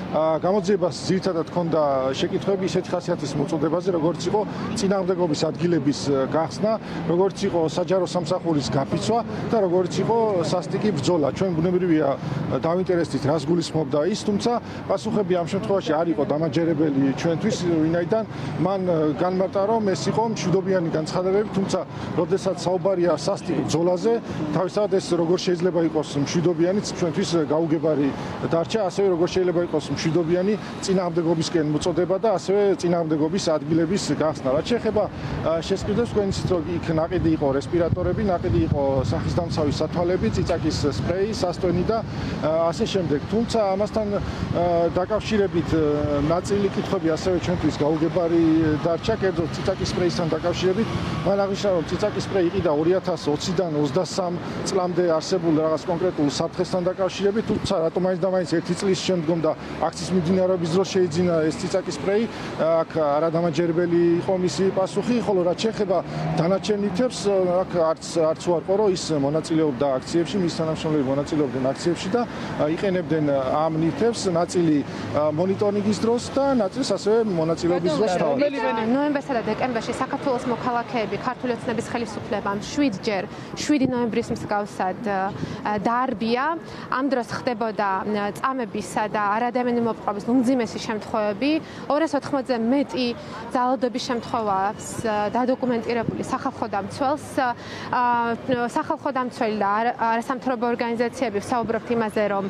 გამოძიებას ძირითადად ჰქონდა შეკითხვები ისეთი ხასიათის მოწოდებაზე, როგორც იყო წინააღმდეგობის ადგილების გახსნა, როგორც იყო საჯარო სამსახურის გაფიცვა და როგორც იყო სასტიკი ბრძოლა. ჩვენ ბუნებრივია დავინტერესდით, რას გულისხმობდა ის, თუმცა პასუხები ამ შემთხვევაში არ იყო დამაჯერებელი ჩვენთვის, ვინაიდან მან განმარტა, რომ ეს იყო მშვიდობიანი განცხადებები, თუმცა როდესაც საუბარია სასტიკ ბრძოლაზე, თავისთავად ეს როგორ შეიძლება იყოს მშვიდობიანი, ჩვენთვის გაუგებარი დარჩა, ასევე როგორ შეიძლება იყოს მშვიდობიანი წინააღმდეგობისკენ მოწოდება და ასევე წინააღმდეგობის ადგილების გახსნა. რაც შეეხება შესყიდვებს, თქვენ იცით, რომ იქ ნაყიდი იყო რესპირატორები, ნაყიდი იყო სახისდამცავი სათვალები, წიწაკის სპრეი, სასტვენი და ასე შემდეგ. თუმცა ამასთან დაკავშირებით ნაწილი კითხვები ასევე ჩვენთვის გაუგებარი დარჩა, კერძოდ წიწაკის სპრეისთან დაკავშირებით. მან აღნიშნა, რომ წიწაკის სპრეი იყიდა 2020-დან 23 წლამდე არსებულ რაღაც კონკრეტულ საფრთხესთან დაკავშირებით, თუმცა რატომ მაინც ერთი წლის შემდგომ და აქციის მიმდინარეობის დროს შეიძინა ეს წიწაკის სპრეი, აქ არადამაჯერებელი იყო მისი პასუხი, ხოლო რაც შეეხება დანარჩენ ნივთებს, აქ არც უარყო, რომ ის მონაწილეობდა აქციებში, მის თანამშრომლები მონაწილეობდნენ აქციებში და იყენებდნენ ამ ნივთებს, ნაწილი მონიტორინგის დროს და ნაწილს ასევე მონაწილეობის დროს თავად. ნოემბერსა და დეკემბერში საქართველოს მოქალაქეები ქართული ოცნების ხელისუფლებამ 7-ჯერ 7 ნოემბრის მსგავსად დაარბია. ამ დროს ხდებოდა წამებისა და არადამიანი მოპყრობის უმძიმესი შემთხვევები. 280-ზე მეტი ძალადობის შემთხვევას დადოკუმენტირებული სახალხო დამცველს. სახალხო დამცველი და არასამთავრობო ორგანიზაციები საუბრობთ იმაზე, რომ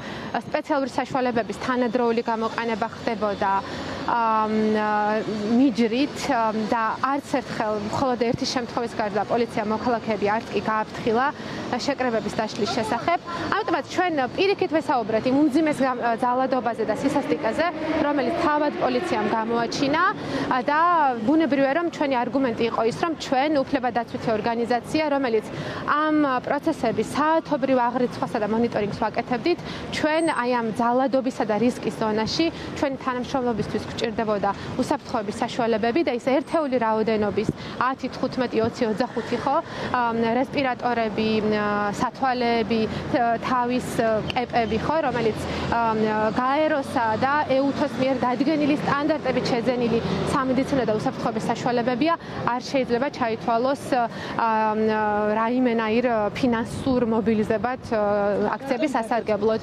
სპეციალური საშუალებების თანადროული გამოყენება ხდებოდა მიჯრით და არც ერთხელ მხოლოდ ერთი შემთხვევის გარდა პოლიცია მოქალაქეები არც კი გააფრთხილა შეკრებების დაშლის შესახებ. ამიტომაც ჩვენ პირიქით ვესაუბრეთ იმ უმძიმეს ძალადობაზე და სისასტიკეზე, რომელიც თავად პოლიციამ გამოაჩინა და ბუნებრივია, რომ ჩვენი არგუმენტი იყო ის, რომ ჩვენ უფლებადაცვითი ორგანიზაცია, რომელიც ამ პროცესების საათობრივ აღრიცხვასა და მონიტორინგს ვაკეთებდით, ჩვენ აი ამ ძალადობისა და რისკის ზონაში ჩვენი თანამშრომლობისთვის გვჭირდებოდა უსაფრთხოების საშუალებები და ის ერთეული რაოდენობის 10, 15, 20, 25 ხო, რესპირატორები, სათვალეები, თავის კეპები ხო, რომელიც გაეროსა და ეუთოს მიერ დადგენილი სტანდარტებით შეძენილი სამედიცინო და უსაფრთხოების საშუალებებია, არ შეიძლება ჩაითვალოს რაიმენაირ ფინანსურ მობილიზებად აქციების სასარგებლოდ.